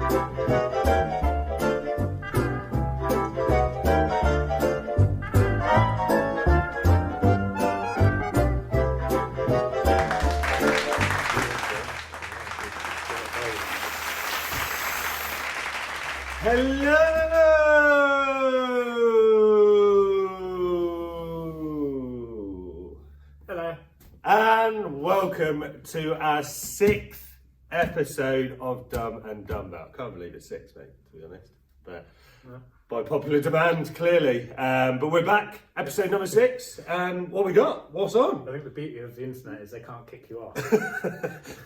Hello! Hello. And welcome to our 6th episode of Dumb and Dumbbell. Can't believe it's 6, mate, to be honest. But by popular demand, clearly. But we're back, episode number 6. And what we got? What's on? I think the beauty of the internet is they can't kick you off.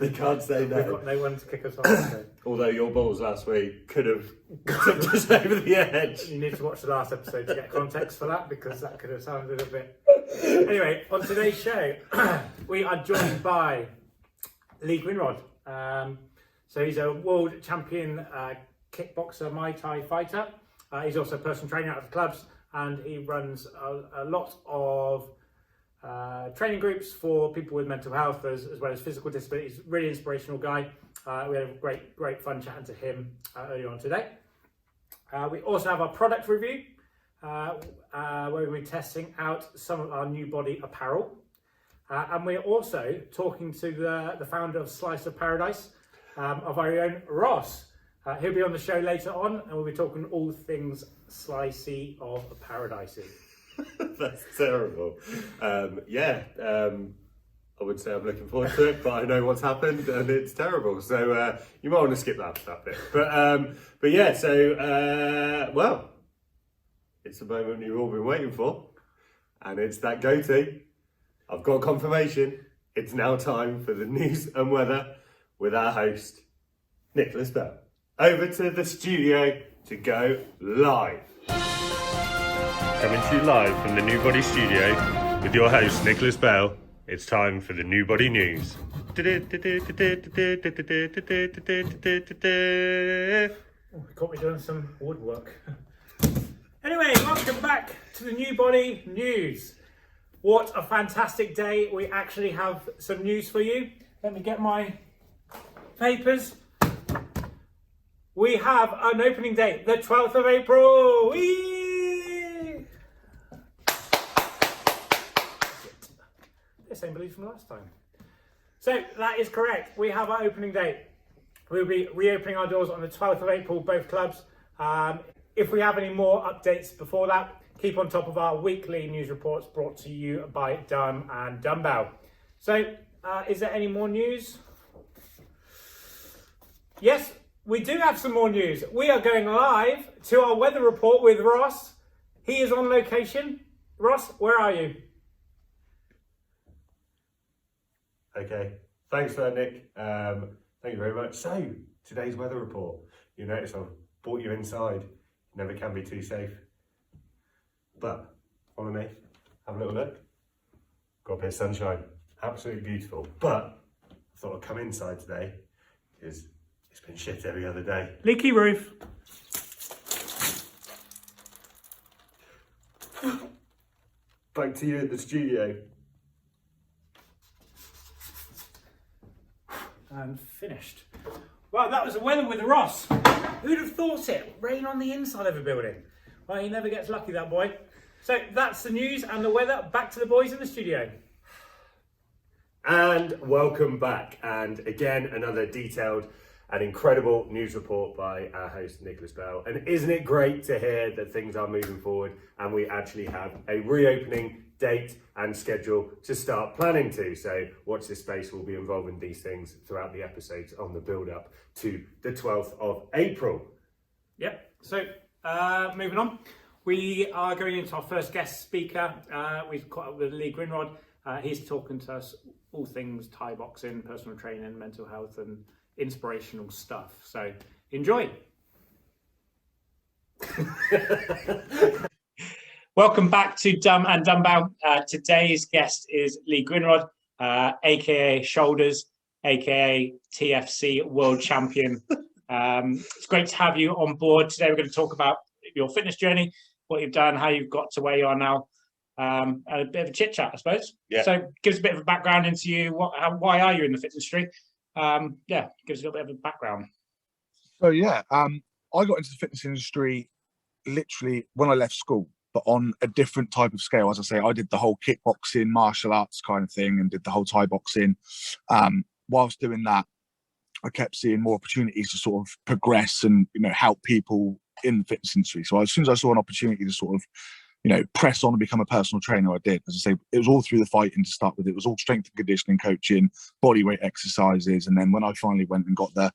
They can't say no. We've got no one to kick us off. So. Although your balls last week could have tipped us over the edge. You need to watch the last episode to get context for that, because that could have sounded a bit... Anyway, on today's show, we are joined by Lee Grinrod. So he's a world champion kickboxer, Muay Thai fighter. He's also a personal trainer out of the clubs, and he runs a lot of training groups for people with mental health as well as physical disabilities. Really inspirational guy. We had a great fun chatting to him earlier on today. We also have our product review, where we're testing out some of our new body apparel. And we're also talking to the founder of Slice of Paradise, of our own Ross. He'll be on the show later on, and we'll be talking all things slicey of paradisey. That's terrible. I would say I'm looking forward to it, but I know what's happened and it's terrible. So you might want to skip that bit. But yeah, so well, it's the moment you've all been waiting for, and it's that go-to. I've got confirmation. It's now time for the news and weather with our host, Nicholas Bell. Over to the studio to go live. Coming to you live from the New Body Studio with your host, Nicholas Bell. It's time for the New Body News. Oh, we caught me doing some woodwork. Anyway, welcome back to the New Body News. What a fantastic day. We actually have some news for you. Let me get my papers. We have an opening date, the 12th of April. Whee! The same belief from last time. So that is correct. We have our opening date. We'll be reopening our doors on the 12th of April, both clubs. If we have any more updates before that, keep on top of our weekly news reports brought to you by Dumb and Dumbbell. So, is there any more news? Yes, we do have some more news. We are going live to our weather report with Ross. He is on location. Ross, where are you? Okay, thanks for that, Nick. Thank you very much. So, today's weather report. You notice I've brought you inside. Never can be too safe. But, follow me, have a little look. Got a bit of sunshine, absolutely beautiful. But, I thought I'd come inside today, because it's been shit every other day. Leaky roof. Back to you at the studio. And finished. Well, that was the weather with the Ross. Who'd have thought it? Rain on the inside of a building. Well, he never gets lucky, that boy. So that's the news and the weather. Back to the boys in the studio. And welcome back. And again, another detailed and incredible news report by our host, Nicholas Bell. And isn't it great to hear that things are moving forward and we actually have a reopening date and schedule to start planning to. So watch this space. We'll be involving these things throughout the episodes on the build up to the 12th of April. Yep. So moving on. We are going into our first guest speaker. We've caught up with Lee Grinrod. He's talking to us all things Thai boxing, personal training, mental health, and inspirational stuff. So enjoy. Welcome back to Dumb and Dumbbell. Today's guest is Lee Grinrod, aka Shoulders, aka TFC World Champion. It's great to have you on board. Today we're going to talk about your fitness journey, what you've done, how you've got to where you are now, and a bit of a chit chat, I suppose. Yeah. So give us a bit of a background into you. Why are you in the fitness industry? Give us a little bit of a background. So yeah, I got into the fitness industry literally when I left school, but on a different type of scale. As I say, I did the whole kickboxing, martial arts kind of thing, and did the whole Thai boxing. Whilst doing that, I kept seeing more opportunities to sort of progress and, you know, help people in the fitness industry. So as soon as I saw an opportunity to sort of, you know, press on and become a personal trainer, I did. As I say, it was all through the fighting to start with. It was all strength and conditioning coaching, body weight exercises. And then when I finally went and got the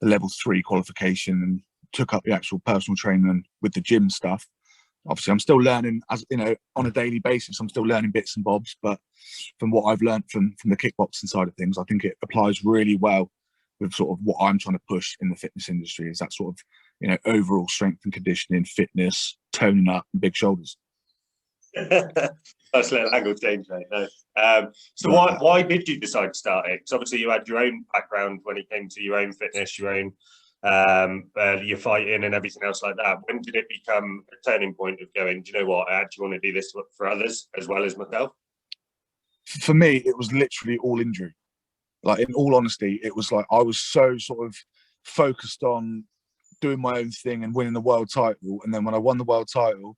level 3 qualification and took up the actual personal training with the gym stuff, obviously I'm still learning, as you know, on a daily basis. I'm still learning bits and bobs, but from what I've learned from the kickboxing side of things, I think it applies really well with sort of what I'm trying to push in the fitness industry, is that sort of, you know, overall strength and conditioning, fitness, toning up, and big shoulders. That's a little angle change, mate. No. So why did you decide to start it? Because obviously you had your own background when it came to your own fitness, your own your fighting and everything else like that. When did it become a turning point of going, do you know what, I actually want to do this for others as well as myself? For me, it was literally all injury. Like, in all honesty, it was like I was so sort of focused on doing my own thing and winning the world title. And then when I won the world title,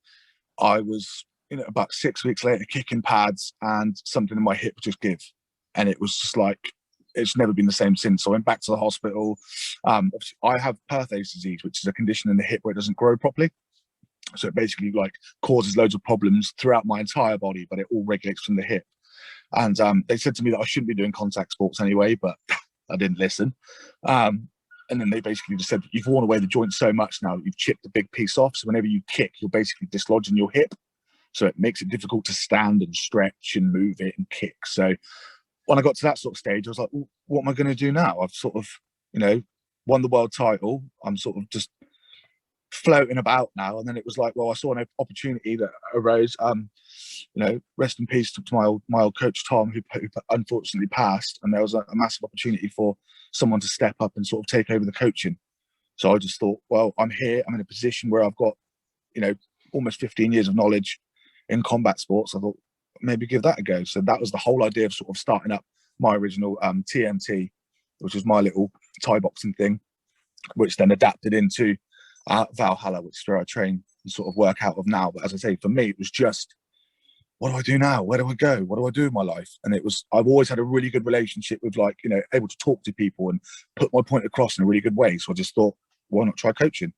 I was, you know, about 6 weeks later kicking pads and something in my hip just give. And it was just like, it's never been the same since. So I went back to the hospital. I have Perthes disease, which is a condition in the hip where it doesn't grow properly. So it basically like causes loads of problems throughout my entire body, but it all regulates from the hip. And they said to me that I shouldn't be doing contact sports anyway, but I didn't listen. And then they basically just said, you've worn away the joint so much now that you've chipped a big piece off. So whenever you kick, you're basically dislodging your hip. So it makes it difficult to stand and stretch and move it and kick. So when I got to that sort of stage, I was like, well, what am I going to do now? I've sort of, you know, won the world title. I'm sort of just floating about now. And then it was like, well, I saw an opportunity that arose. You know, rest in peace to my old coach Tom, who unfortunately passed, and there was a massive opportunity for someone to step up and sort of take over the coaching. So I just thought, well, I'm here, I'm in a position where I've got, you know, almost 15 years of knowledge in combat sports. I thought maybe give that a go. So that was the whole idea of sort of starting up my original TMT, which was my little Thai boxing thing, which then adapted into Valhalla, which is where I train and sort of work out of now. But as I say, for me, it was just, what do I do now? Where do I go? What do I do with my life? And it was, I've always had a really good relationship with, like, you know, able to talk to people and put my point across in a really good way. So I just thought, why not try coaching?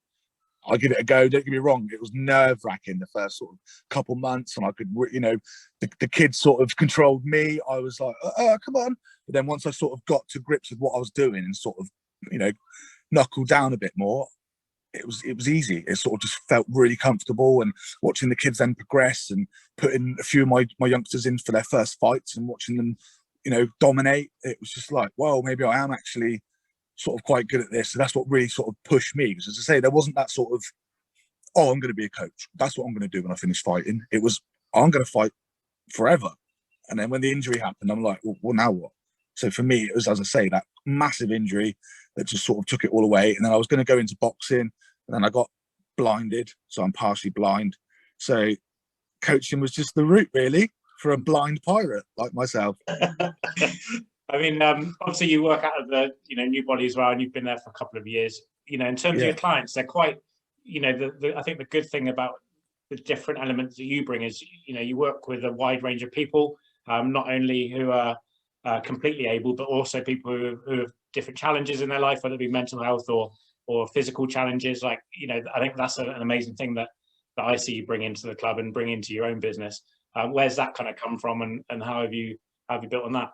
I'll give it a go. Don't get me wrong. It was nerve wracking the first sort of couple months, and I could, you know, the kids sort of controlled me. I was like, come on. But then once I sort of got to grips with what I was doing and sort of, you know, knuckled down a bit more, it was easy. It sort of just felt really comfortable, and watching the kids then progress and putting a few of my youngsters in for their first fights and watching them, you know, dominate. It was just like, well, maybe I am actually sort of quite good at this. So that's what really sort of pushed me. Because as I say, there wasn't that sort of, oh, I'm going to be a coach. That's what I'm going to do when I finish fighting. It was, I'm going to fight forever. And then when the injury happened, I'm like, well, now what? So for me, it was, as I say, that massive injury that just sort of took it all away. And then I was going to go into boxing, and then I got blinded. So I'm partially blind. So coaching was just the route, really, for a blind pirate like myself. I mean, obviously you work out of the, you know, new body as well, and you've been there for a couple of years. You know, in terms of your clients, they're quite, you know, I think the good thing about the different elements that you bring is, you know, you work with a wide range of people, not only who are completely able, but also people who have different challenges in their life, whether it be mental health or physical challenges. Like, you know, I think that's an amazing thing that I see you bring into the club and bring into your own business. Where's that kind of come from, and how have you built on that?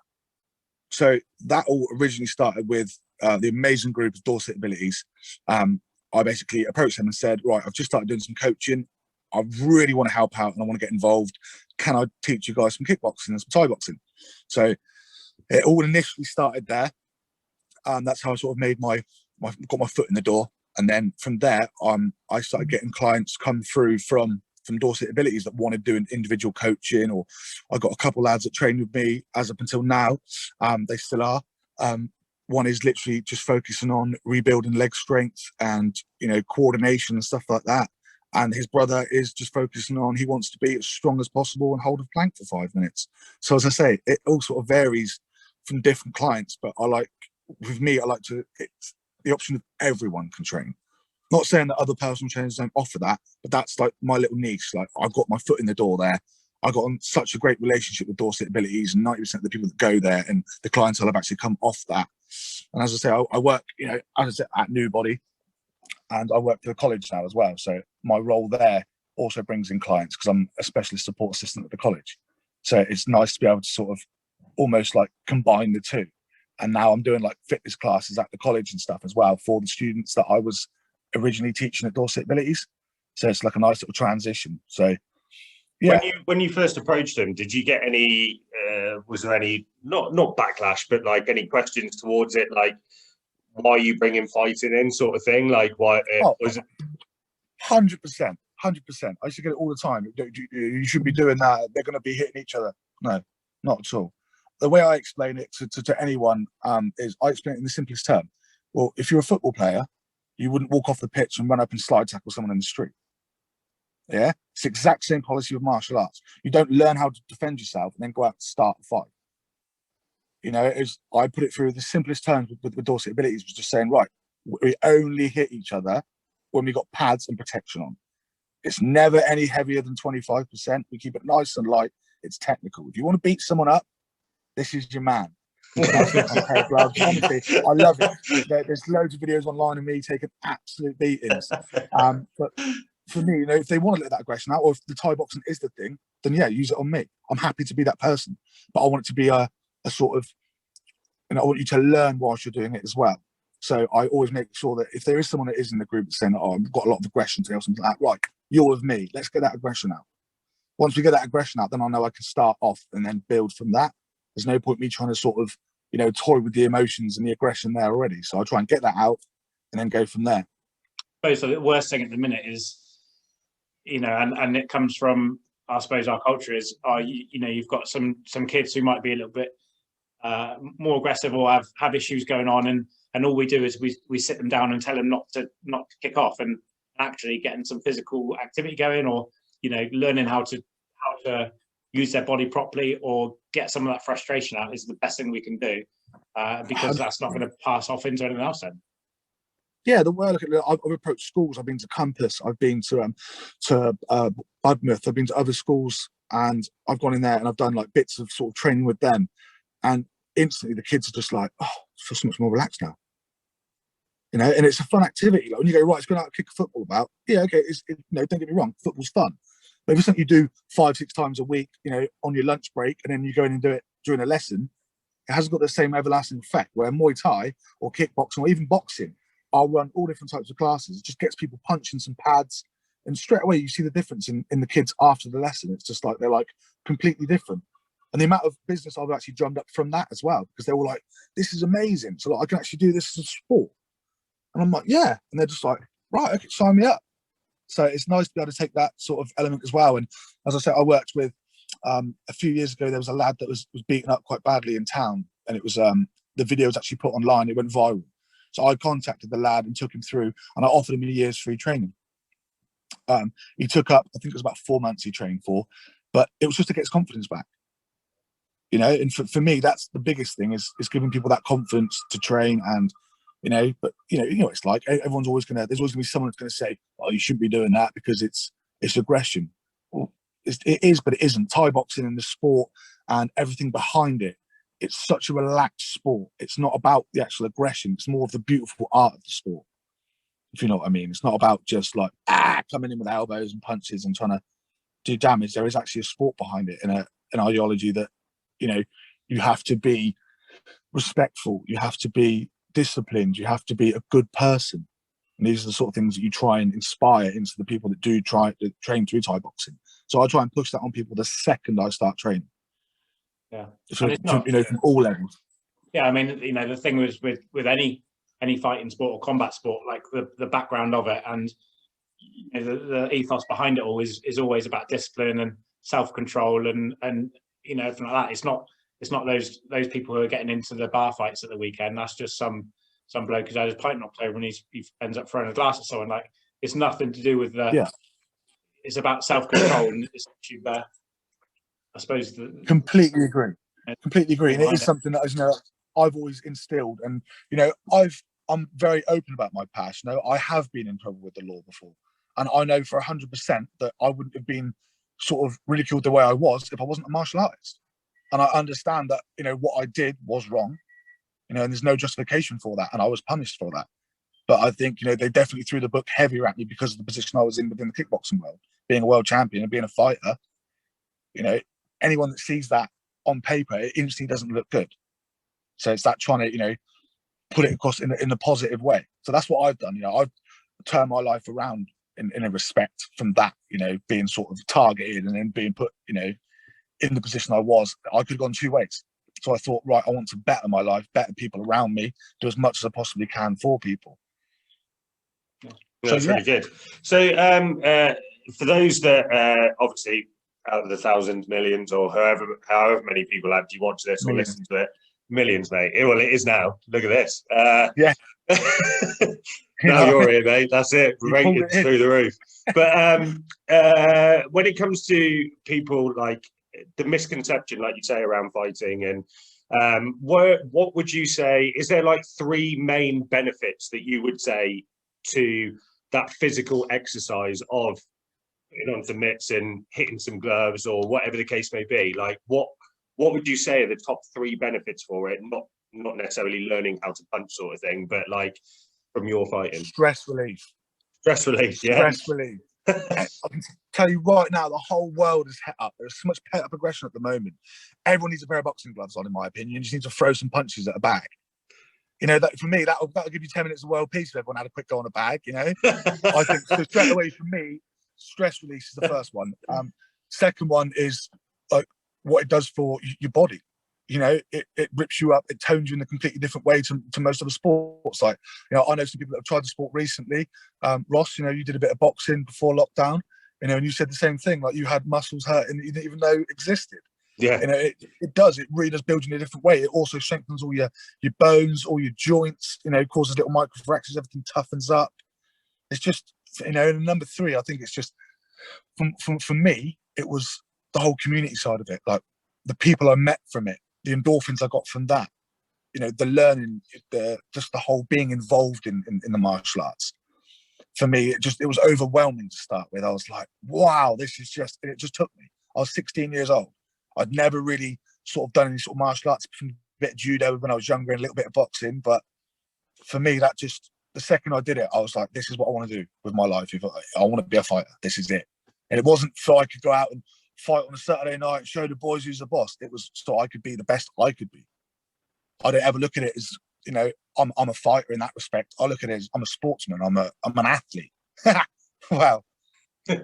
So that all originally started with the amazing group of Dorset Abilities. I basically approached them and said, right, I've just started doing some coaching. I really want to help out and I want to get involved. Can I teach you guys some kickboxing and some Thai boxing? So it all initially started there. That's how I sort of made got my foot in the door. And then from there, I started getting clients come through from Dorset Abilities that wanted doing individual coaching, or I got a couple lads that trained with me as up until now. They still are. One is literally just focusing on rebuilding leg strength and, you know, coordination and stuff like that. And his brother is just focusing on, he wants to be as strong as possible and hold a plank for 5 minutes. So as I say, it all sort of varies from different clients, but with me, I like to, the option of everyone can train. Not saying that other personal trainers don't offer that, but that's like my little niche. Like, I've got my foot in the door there. I got on such a great relationship with Dorset Abilities, and 90% of the people that go there and the clientele have actually come off that. And as I say, I work, you know, as I said, at Newbody, and I work for the college now as well. So my role there also brings in clients because I'm a specialist support assistant at the college. So it's nice to be able to sort of almost like combine the two. And now I'm doing like fitness classes at the college and stuff as well for the students that I was originally teaching at Dorset Abilities. So it's like a nice little transition. So yeah. When you first approached them, did you get any was there any not backlash, but like any questions towards it, like why are you bringing fighting in, sort of thing? Like, why was it 100%? I used to get it all the time. You shouldn't be doing that. They're going to be hitting each other. No, not at all. The way I explain it to anyone is I explain it in the simplest term. Well, if you're a football player, you wouldn't walk off the pitch and run up and slide tackle someone in the street. Yeah, it's the exact same policy with martial arts. You don't learn how to defend yourself and then go out and start a fight. You know, I put it through the simplest terms with Dorset Abilities, was just saying, right, we only hit each other when we got pads and protection on. It's never any heavier than 25%. We keep it nice and light. It's technical. If you want to beat someone up, this is your man. Honestly, I love it. There's loads of videos online of me taking absolute beatings. But for me, you know, if they want to let that aggression out, or if the Thai boxing is the thing, then yeah, use it on me. I'm happy to be that person. But I want it to be a sort of, and I want you to learn whilst you're doing it as well. So I always make sure that if there is someone that is in the group saying, oh, I've got a lot of aggression today or something like that, right, you're with me. Let's get that aggression out. Once we get that aggression out, then I know I can start off and then build from that. There's no point me trying to sort of, you know, toy with the emotions and the aggression there already. So I try and get that out and then go from there. I suppose the worst thing at the minute is, you know, and it comes from, I suppose, our culture is, you know, you've got some kids who might be a little bit more aggressive or have issues going on, and all we do is we sit them down and tell them not to kick off, and actually getting some physical activity going, or, you know, learning how to use their body properly or get some of that frustration out is the best thing we can do, because that's not going to pass off into anything else then. Yeah, the way I look at it, I've approached schools. I've been to Campus. I've been to Budmouth. I've been to other schools, and I've gone in there and I've done like bits of sort of training with them, and instantly the kids are just like, oh, I feel so much more relaxed now. You know, and it's a fun activity. Like when you go, right, it's going out and kick a football about. Yeah, okay, you know, don't get me wrong, football's fun. But if it's something you do 5-6 times a week, you know, on your lunch break, and then you go in and do it during a lesson, it hasn't got the same everlasting effect. Where Muay Thai or kickboxing or even boxing, I'll run all different types of classes. It just gets people punching some pads, and straight away you see the difference in the kids after the lesson. It's just like they're like completely different. And the amount of business I've actually drummed up from that as well, because they were like, this is amazing. So like, I can actually do this as a sport. And I'm like, yeah. And they're just like, right, okay, sign me up. So it's nice to be able to take that sort of element as well. And as I said, I worked with, a few years ago, there was a lad that was beaten up quite badly in town. And it was, the video was actually put online. It went viral. So I contacted the lad and took him through, and I offered him a year's free training. He took up, I think it was about 4 months he trained for, but it was just to get his confidence back. You know, and for me, that's the biggest thing is giving people that confidence to train. And, you know, but you know, it's like everyone's always there's always gonna be someone that's gonna say, oh, you shouldn't be doing that because it's aggression. Well, it is, but it isn't. Thai boxing and the sport and everything behind it, it's such a relaxed sport. It's not about the actual aggression. It's more of the beautiful art of the sport, if you know what I mean. It's not about just like coming in with elbows and punches and trying to do damage. There is actually a sport behind it and an ideology that, you know, you have to be respectful, you have to be disciplined, you have to be a good person. And these are the sort of things that you try and inspire into the people that do train through Thai boxing. So I try and push that on people the second I start training. Yeah, so, you know, from all levels. Yeah, I mean, you know, the thing was with any fighting sport or combat sport, like the background of it and, you know, the ethos behind it all is always about discipline and self-control and you know, everything like that. It's not those people who are getting into the bar fights at the weekend. That's just some bloke who's had his pint knocked over and he ends up throwing a glass at someone. Like, it's nothing to do with the. Yeah. It's about self-control and it's I suppose. Completely agree. Completely agree. And it is something that, you know, I've always instilled. And, you know, I've I'm very open about my past. You know, I have been in trouble with the law before, and I know for 100% that I wouldn't have been sort of ridiculed the way I was if I wasn't a martial artist. And I understand that, you know, what I did was wrong, you know, and there's no justification for that, and I was punished for that. But I think, you know, they definitely threw the book heavier at me because of the position I was in within the kickboxing world, being a world champion and being a fighter. You know, anyone that sees that on paper, it instantly doesn't look good. So it's that trying to, you know, put it across in a positive way. So that's what I've done. You know, I've turned my life around in a respect from that, you know, being sort of targeted and then being put, you know, in the position I was. I could have gone two ways. So I thought, right, I want to better my life, better people around me, do as much as I possibly can for people. That's really good. So for those that obviously out of the thousands, millions, or however many people actually watch this or listen to it, millions, mate. Well, it is now. Look at this. Yeah. Now you're here, mate. That's it. Rated through the roof. But when it comes to people, like the misconception, like you say, around fighting, and what would you say? Is there like three main benefits that you would say to that physical exercise of putting on some mitts and hitting some gloves or whatever the case may be? Like what would you say are the top three benefits for it? Not necessarily learning how to punch sort of thing, but like from your fighting. Stress relief. Stress relief, yeah. Stress relief. I can tell you right now, the whole world is het up. There's so much pent up aggression at the moment. Everyone needs a pair of boxing gloves on, in my opinion. You just need to throw some punches at a bag. You know, that for me, that'll give you 10 minutes of world peace if everyone had a quick go on a bag, you know. I think so. Straight away for me, stress release is the first one. Second one is like what it does for your body. You know, it rips you up, it tones you in a completely different way to most of the sports. Like, you know, I know some people that have tried the sport recently. Ross, you know, you did a bit of boxing before lockdown, you know, and you said the same thing, like you had muscles hurting that you didn't even know existed. Yeah. You know, it does. It really does build you in a different way. It also strengthens all your bones, all your joints, you know, causes little microfractures, everything toughens up. It's just, you know, and number three, I think it's just, for me, it was the whole community side of it. Like the people I met from it, the endorphins I got from that, you know, the learning, just the whole being involved in the martial arts. For me, it was overwhelming to start with. I was like, wow, this is just, and it just took me. I was 16 years old. I'd never really sort of done any sort of martial arts, from a bit of judo when I was younger and a little bit of boxing. But for me, that just, the second I did it, I was like, this is what I want to do with my life. If I want to be a fighter, this is it. And it wasn't so I could go out and fight on a Saturday night and show the boys who's the boss. It was so I could be the best I could be. I don't ever look at it as, you know, I'm a fighter in that respect. I look at it as I'm a sportsman. I'm an athlete. Wow. You're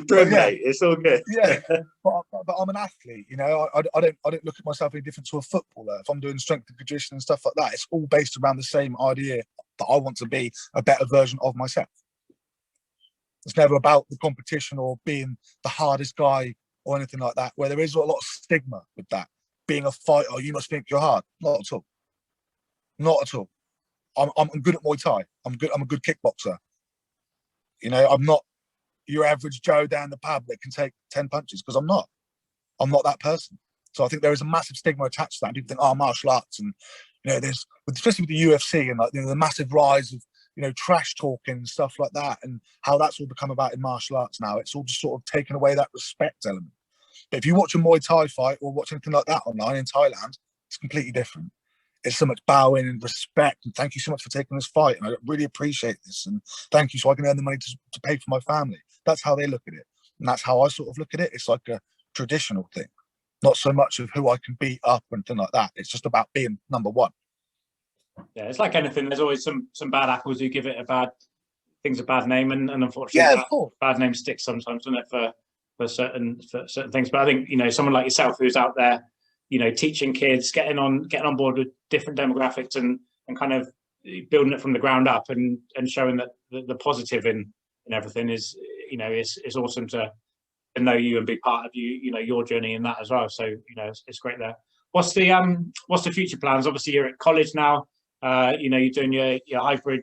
good, mate. It's all good. Yeah, but I'm an athlete. You know, I don't look at myself any different to a footballer. If I'm doing strength and conditioning and stuff like that, it's all based around the same idea that I want to be a better version of myself. It's never about the competition or being the hardest guy or anything like that, where there is a lot of stigma with that. Being a fighter, you must think you're hard. Not at all. Not at all. I'm good at Muay Thai. I'm a good kickboxer. You know, I'm not your average Joe down the pub that can take 10 punches, because I'm not that person. So I think there is a massive stigma attached to that. People think, oh, martial arts, and you know, there's, especially with the UFC and like, you know, the massive rise of, you know, trash talking and stuff like that, and how that's all become about in martial arts now. It's all just sort of taken away that respect element. But if you watch a Muay Thai fight or watch anything like that online in Thailand, it's completely different. It's so much bowing and respect, and thank you so much for taking this fight, and I really appreciate this, and thank you, so I can earn the money to pay for my family. That's how they look at it, and that's how I sort of look at it. It's like a traditional thing, not so much of who I can beat up and things like that. It's just about being number one. Yeah, it's like anything. There's always some bad apples who give it a bad name, and unfortunately, bad name sticks sometimes, doesn't it, for certain things. But I think, you know, someone like yourself who's out there, you know, teaching kids, getting on board with different demographics and kind of building it from the ground up and showing that the positive in everything is, you know, it's awesome to know you and be part of you know, your journey in that as well. So, you know, it's great there. What's the future plans? Obviously you're at college now, you know, you're doing your hybrid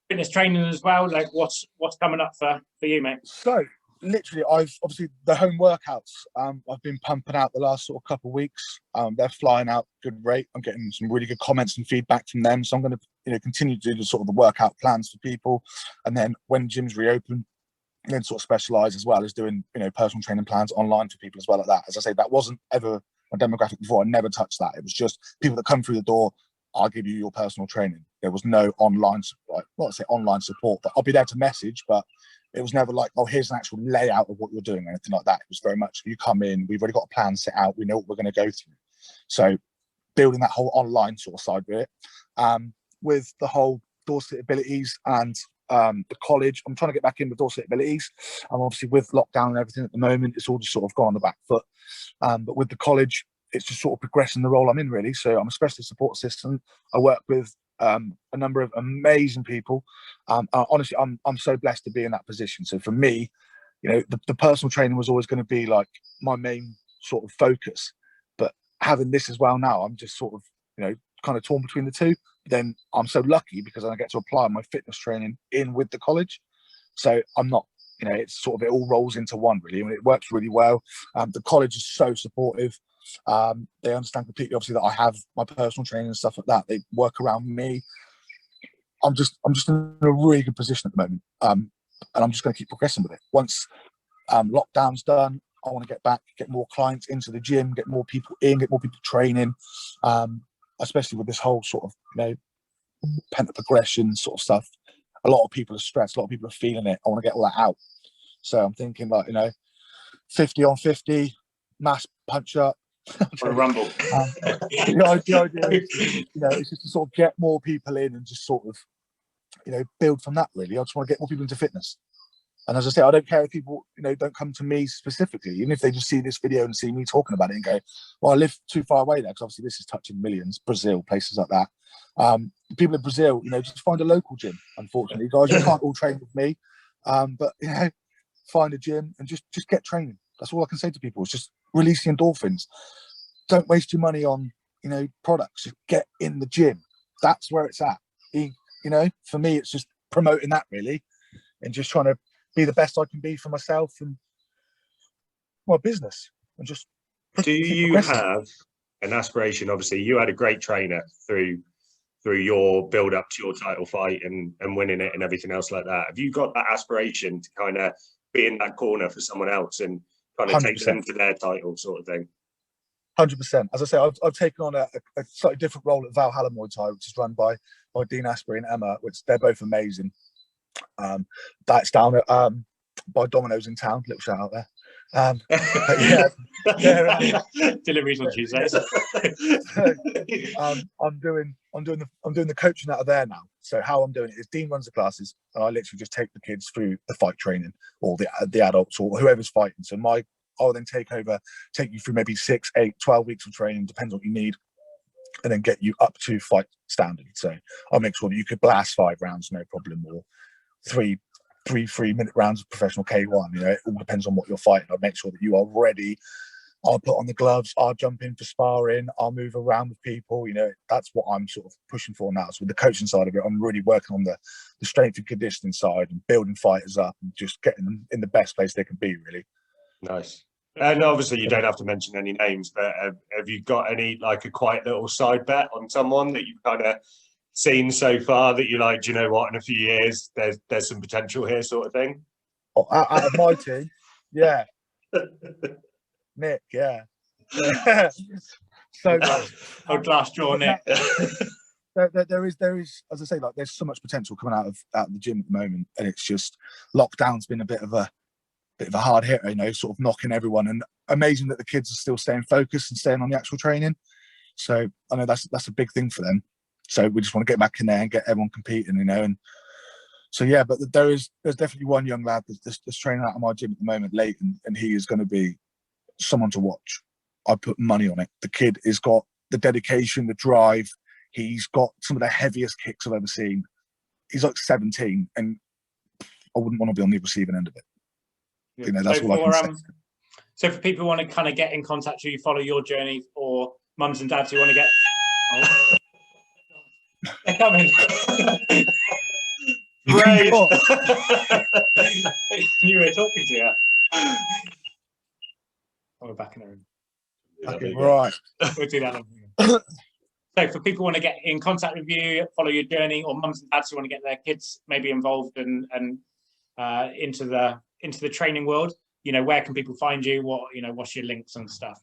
fitness training as well. Like what's coming up for you, mate? So literally, I've obviously the home workouts. I've been pumping out the last sort of couple of weeks. They're flying out good rate. I'm getting some really good comments and feedback from them. So I'm going to, continue to do the sort of the workout plans for people, and then when gyms reopen, then sort of specialize as well as doing, personal training plans online for people as well. Like that, as I say, that wasn't ever my demographic before. I never touched that. It was just people that come through the door. I'll give you your personal training. There was no online, online support, but I'll be there to message, but it was never like, oh, here's an actual layout of what you're doing or anything like that. It was very much, you come in, we've already got a plan set out, we know what we're going to go through. So building that whole online sort of side of it, with the whole Dorset abilities and the college, I'm trying to get back into Dorset abilities. Obviously with lockdown and everything at the moment, it's all just sort of gone on the back foot. But with the college, it's just sort of progressing the role I'm in, really. So I'm a specialist support assistant. I work with a number of amazing people. Honestly, I'm so blessed to be in that position. So for me, the personal training was always going to be like my main sort of focus. But having this as well now, I'm just sort of, kind of torn between the two. Then I'm so lucky because I get to apply my fitness training in with the college. So I'm not, it's sort of, it all rolls into one, really. I mean, it works really well. The college is so supportive. They understand completely, obviously, that I have my personal training and stuff like that. They work around me. I'm just in a really good position at the moment, and I'm just going to keep progressing with it. Once lockdown's done, I want to get back, get more clients into the gym, get more people in, get more people training, especially with this whole sort of pent-up aggression sort of stuff. A lot of people are stressed, a lot of people are feeling it. I want to get all that out. So I'm thinking like 50 on 50 mass punch up or a rumble. The idea is, it's just to sort of get more people in and just sort of, build from that, really. I just want to get more people into fitness. And as I say, I don't care if people, don't come to me specifically, even if they just see this video and see me talking about it and go, well, I live too far away there, because obviously this is touching millions, Brazil, places like that. People in Brazil, just find a local gym, unfortunately. Guys, you can't all train with me, but, find a gym and just get training. That's all I can say to people. It's just release the endorphins. Don't waste your money on, products. Just get in the gym. That's where it's at. For me, it's just promoting that, really, and just trying to be the best I can be for myself and my business. And just do you have an aspiration? Obviously, you had a great trainer through your build up to your title fight and winning it and everything else like that. Have you got that aspiration to kind of be in that corner for someone else and kind of 100%. Take them to their title sort of thing? 100%. As I say, I've taken on a slightly different role at Valhalla Muay Thai, which is run by Dean Asprey and Emma, which they're both amazing. That's down at by Domino's in town. Little shout out there. But yeah, deliveries on Tuesdays. So, I'm doing the coaching out of there now. So how I'm doing it is Dean runs the classes, and I literally just take the kids through the fight training, or the adults, or whoever's fighting. So I'll then take you through maybe 6, 8, 12 weeks of training, depends on what you need, and then get you up to fight standard. So I'll make sure that you could blast 5 rounds, no problem, or 3 3-minute rounds of professional K1. It all depends on what you're fighting. I'll make sure that you are ready. I'll put on the gloves, I'll jump in for sparring, I'll move around with people. That's what I'm sort of pushing for now. So with the coaching side of it, I'm really working on the strength and conditioning side and building fighters up and just getting them in the best place they can be, really. Nice. And obviously you don't have to mention any names, but have you got any, like, a quiet little side bet on someone that you've kind of seen so far that you're like, do you know what, in a few years there's some potential here, sort of thing? Out of my team, yeah. Nick, yeah. So glass jaw Nick. There is, as I say, like, there's so much potential coming out of the gym at the moment, and it's just lockdown's been a bit of a hard hitter, sort of knocking everyone. And amazing that the kids are still staying focused and staying on the actual training. So I know that's a big thing for them. So we just want to get back in there and get everyone competing, and so yeah. But there's definitely one young lad that's training out of my gym at the moment, Leighton, and he is going to be someone to watch. I put money on it. The kid has got the dedication, the drive. He's got some of the heaviest kicks I've ever seen. He's like 17, and I wouldn't want to be on the receiving end of it. That's all I can say. So for people who want to kind of get in contact with you, follow your journey, or mums and dads who want to get... Oh. They're coming. Great. You were talking to you. We're back in the room. Okay, right. We'll do that. So for people who want to get in contact with you, follow your journey, or mums and dads who want to get their kids maybe involved and into the training world, where can people find you? What's your links and stuff?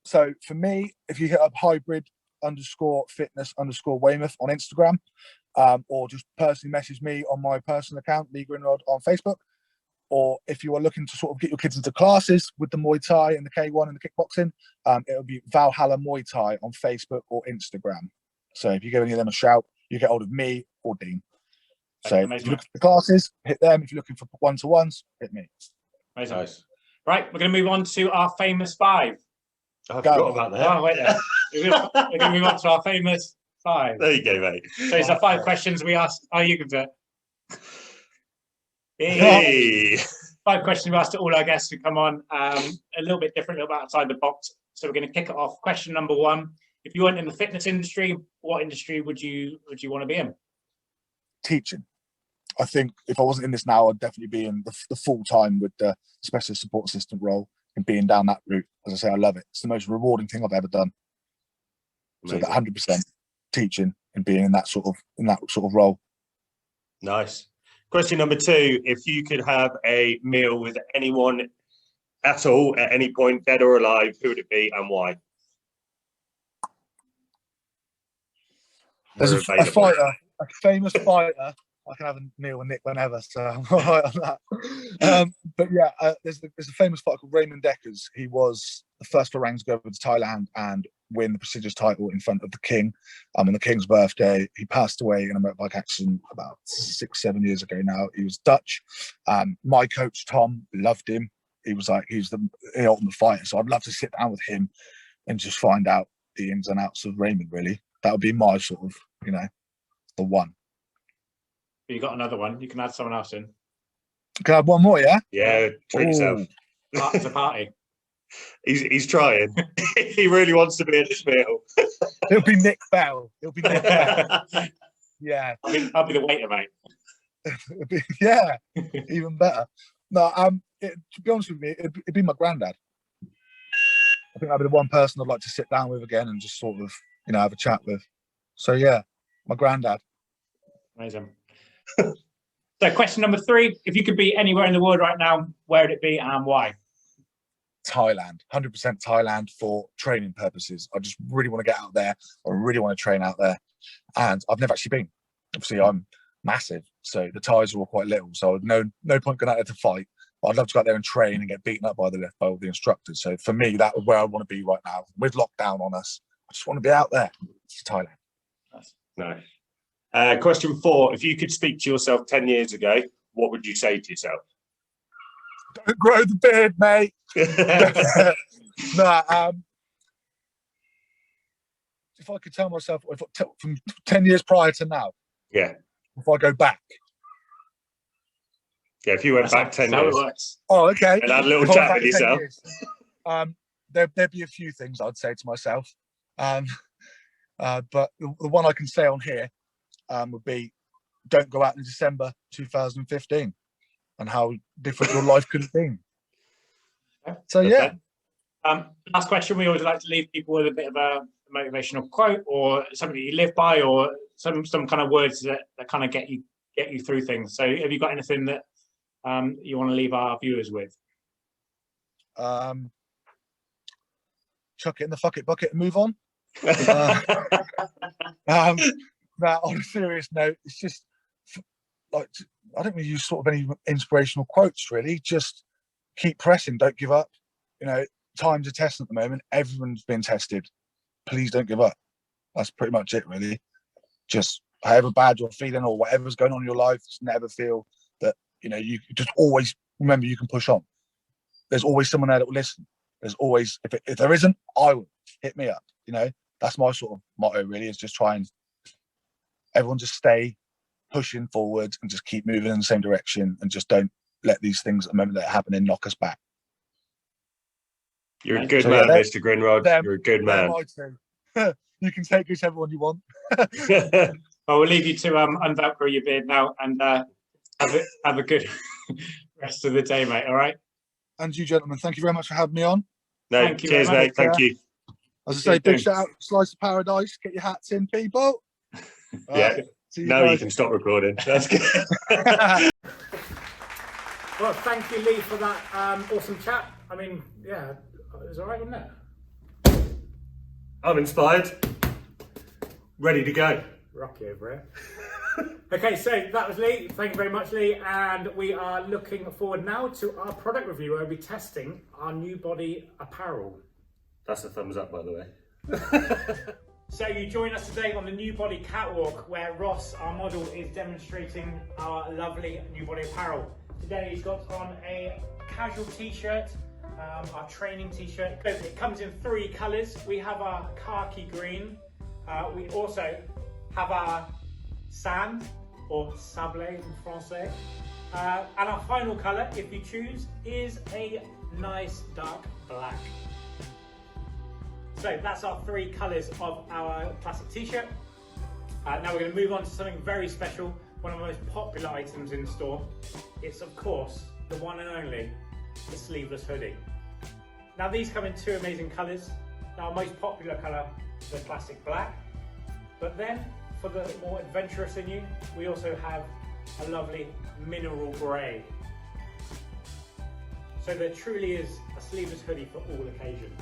So for me, if you hit up hybrid_fitness_Weymouth on Instagram, or just personally message me on my personal account, Lee Grinrod on Facebook, or if you are looking to sort of get your kids into classes with the Muay Thai and the K1 and the kickboxing, it'll be Valhalla Muay Thai on Facebook or Instagram. So if you give any of them a shout, you get hold of me or Dean. So if you're looking for the classes, hit them. If you're looking for one-to-ones, hit me. Amazing. Nice. Right, we're going to move on to our famous 5. I forgot about that. Oh, wait there. We're going to move on to our famous 5. There you go, mate. So it's the 5 questions we asked. Oh, you can do it. Hey. 5 questions we asked to all our guests who come on. A little bit different, a little bit outside the box. So we're going to kick it off. Question number 1: if you weren't in the fitness industry, what industry would you want to be in? Teaching. I think if I wasn't in this now, I'd definitely be in the full time with the specialist support assistant role and being down that route. As I say, I love it. It's the most rewarding thing I've ever done. Amazing. So that 100% teaching and being in that sort of role. Nice. Question number 2: if you could have a meal with anyone at all at any point, dead or alive, who would it be and why? There's a fighter, a famous fighter. I can have a meal with Nick whenever, so I'm all right on that. But yeah, there's a famous fighter called Raymond Deckers. He was the first Farang to go over to Thailand and win the prestigious title in front of the king on the king's birthday. He passed away in a motorbike accident about 6-7 years ago now. He was Dutch. My coach Tom loved him. He's the ultimate fighter, so I'd love to sit down with him and just find out the ins and outs of Raymond. Really, that would be my sort of the one. You got another one? You can add someone else in. Can I have one more? Yeah. Yeah. Treat yourself. It's a party. He's trying. He really wants to be at this meal. It'll be Nick Bell. Yeah. I'll be the waiter, mate. Yeah. Even better. No. To be honest with me, it'd be my granddad. I think that'd be the one person I'd like to sit down with again and just sort of have a chat with. So yeah, my granddad. Amazing. So question number 3: if you could be anywhere in the world right now, where would it be and why? Thailand. 100% Thailand for training purposes. I just really want to get out there. I really want to train out there, and I've never actually been. Obviously, I'm massive, so the Thais are all quite little, so I've no point going out there to fight. But I'd love to go out there and train and get beaten up by all the instructors. So for me, that was where I want to be right now. With lockdown on us, I just want to be out there. It's Thailand. Nice. Question 4: if you could speak to yourself 10 years ago, what would you say to yourself? Don't grow the beard, mate. If I could tell myself from 10 years prior to now, yeah. If I go back, yeah. If you went back 10 years, oh, okay, and had a little chat with yourself. There'd be a few things I'd say to myself, but the one I can say on here would be, don't go out in December 2015, and how different your life could have been. So yeah. Last question: we always like to leave people with a bit of a motivational quote or something you live by, or some kind of words that kind of get you through things. So have you got anything that you want to leave our viewers with? Chuck it in the fuck it bucket and move on. Now, on a serious note, it's just like, I don't really use sort of any inspirational quotes, really. Just keep pressing, don't give up. Times are testing at the moment. Everyone's been tested. Please don't give up. That's pretty much it, really. Just however bad you're feeling or whatever's going on in your life, just never feel that, you just always remember you can push on. There's always someone there that will listen. There's always, if there isn't, I will. Hit me up. That's my sort of motto, really, is just try and everyone just stay pushing forward and just keep moving in the same direction, and just don't let these things at the moment that are happening knock us back. You're a good man, Mr. Grinrod. You're a good man. You can take whichever one you want. Well, we'll leave you to unvelcro your beard now and have a good rest of the day, mate. All right. And you, gentlemen, thank you very much for having me on. No, Thank you cheers, very mate. much. Thank you. As I say, Cheers, big Ben. shout out to Slice of Paradise. Get your hats in, people. Yeah. See you Now you guys. can stop recording. That's good. Well, thank you, Lee, for that awesome chat. I mean, yeah, it was all right, wasn't it? I'm inspired. Ready to go. Rocky over here. Okay, so that was Lee. Thank you very much, Lee. And we are looking forward now to our product review where we'll be testing our new body apparel. That's a thumbs up, by the way. So you join us today on the new body catwalk where Ross, our model, is demonstrating our lovely new body apparel. Today he's got on a casual t-shirt, our training t-shirt. It comes in 3 colours. We have our khaki green. We also have our sand, or sable in Francais. And our final colour, if you choose, is a nice dark black. So that's our 3 colours of our classic t-shirt. Now we're going to move on to something very special, one of the most popular items in the store. It's of course the one and only, the sleeveless hoodie. Now these come in 2 amazing colours. Now our most popular colour, the classic black. But then for the more adventurous in you, we also have a lovely mineral grey. So there truly is a sleeveless hoodie for all occasions.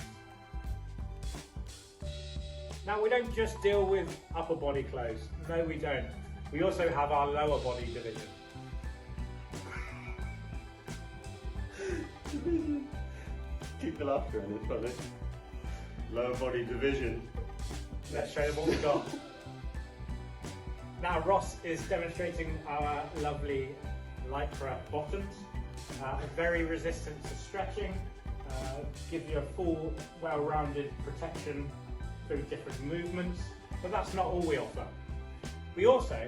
Now we don't just deal with upper body clothes, no we don't. We also have our lower body division. Keep the laughter in, it's funny. Lower body division. Let's show them what we've got. Now Ross is demonstrating our lovely lycra bottoms, very resistant to stretching, give you a full, well-rounded protection through different movements, but that's not all we offer. We also,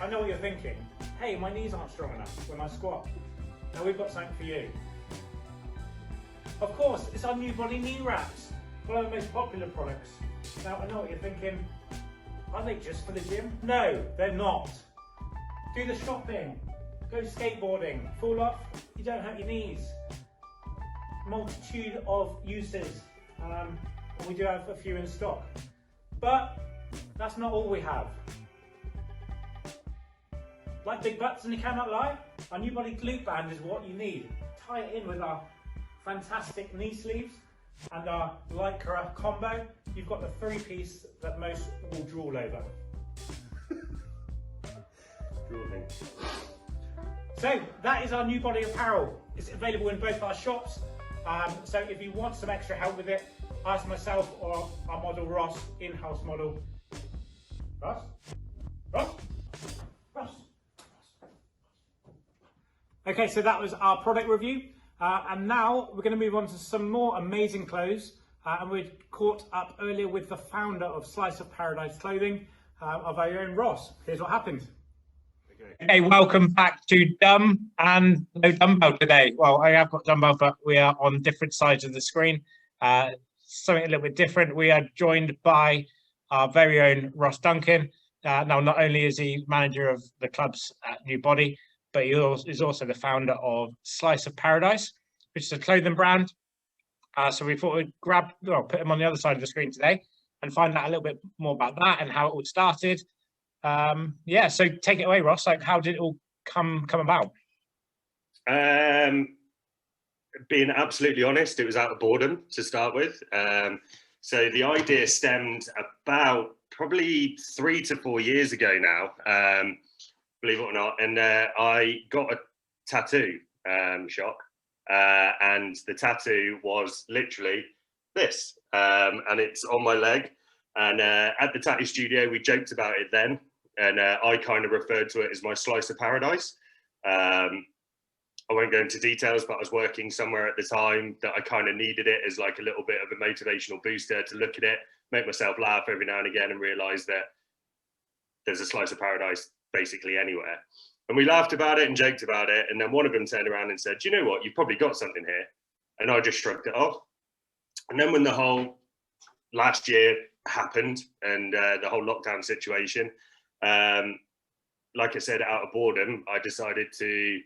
I know what you're thinking, hey, my knees aren't strong enough when I squat. Now we've got something for you. Of course, it's our new body knee wraps, one of the most popular products. Now I know what you're thinking, are they just for the gym? No, they're not. Do the shopping, go skateboarding, fall off, you don't hurt your knees. Multitude of uses. And we do have a few in stock, but that's not all we have. Like big butts and you cannot lie? Our new body glute band is what you need. Tie it in with our fantastic knee sleeves and our lycra combo. You've got the 3-piece that most will drool over. Drooling. So that is our new body apparel. It's available in both our shops. So if you want some extra help with it, ask myself or our model Ross, in-house model. Ross? Ross? Ross? Okay, so that was our product review. And now we're going to move on to some more amazing clothes. And we're caught up earlier with the founder of Slice of Paradise Clothing, of our own Ross. Here's what happened. Hey, welcome back to and no Dumbbell today. Well, I have got Dumbbell, but we are on different sides of the screen. Something a little bit different. We are joined by our very own Ross Duncan. Now, not only is he manager of the club's new body, but he is also the founder of Slice of Paradise, which is a clothing brand. So we thought we'd put him on the other side of the screen today and find out a little bit more about that and how it all started. Yeah, so take it away, Ross. Like, how did it all come about? Being absolutely honest, it was out of boredom to start with. So the idea stemmed about probably 3 to 4 years ago now, believe it or not. And I got a tattoo, shock. And the tattoo was literally this, and it's on my leg. And at the tattoo studio, we joked about it then. And I kind of referred to it as my slice of paradise. I won't go into details, but I was working somewhere at the time that I kind of needed it as like a little bit of a motivational booster to look at it, make myself laugh every now and again, and realize that there's a slice of paradise basically anywhere. And we laughed about it and joked about it. And then one of them turned around and said, "Do you know what? You've probably got something here." And I just shrugged it off. And then when the whole last year happened and the whole lockdown situation, like I said, out of boredom, I decided to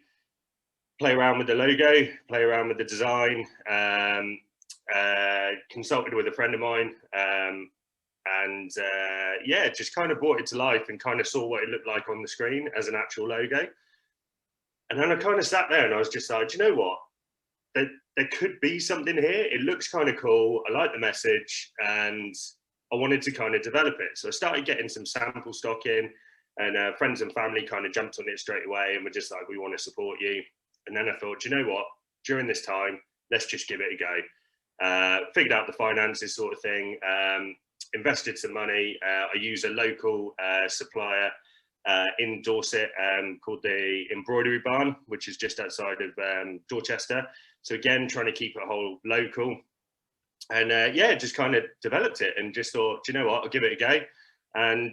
play around with the logo, play around with the design, consulted with a friend of mine, and yeah, just kind of brought it to life and kind of saw what it looked like on the screen as an actual logo. And then I kind of sat there and I was just like, do you know what? There could be something here. It looks kind of cool. I like the message and I wanted to kind of develop it. So I started getting some sample stock in, and friends and family kind of jumped on it straight away and were just like, we want to support you. And then I thought, do you know what? During this time, let's just give it a go. Figured out the finances sort of thing, invested some money. I use a local supplier in Dorset called the Embroidery Barn, which is just outside of Dorchester. So again, trying to keep it whole local. And yeah, just kind of developed it and just thought, do you know what, I'll give it a go. And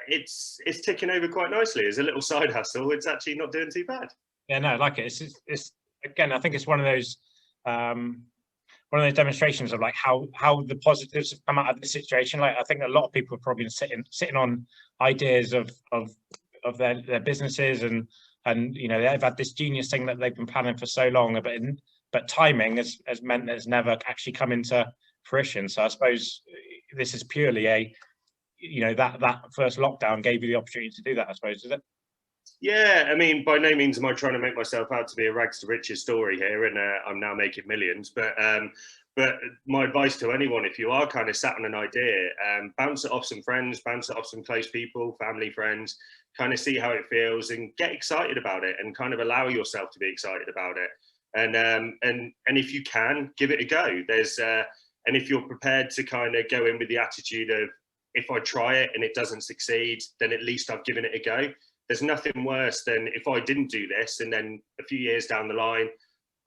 it's ticking over quite nicely. As a little side hustle, it's actually not doing too bad. Yeah, no, I like it. It's again, I think it's one of those demonstrations of like how the positives have come out of the situation. Like I think a lot of people are probably sitting on ideas of their businesses and you know, they've had this genius thing that they've been planning for so long, but timing has meant that it's never actually come into fruition. So I suppose this is purely you know, that first lockdown gave you the opportunity to do that, I suppose, is it? Yeah, I mean, by no means am I trying to make myself out to be a rags to riches story here, and I'm now making millions. But my advice to anyone, if you are kind of sat on an idea, bounce it off some friends, bounce it off some close people, family, friends, kind of see how it feels, and get excited about it, and kind of allow yourself to be excited about it. And if you can, give it a go. And if you're prepared to kind of go in with the attitude of, if I try it and it doesn't succeed, then at least I've given it a go. There's nothing worse than if I didn't do this and then a few years down the line,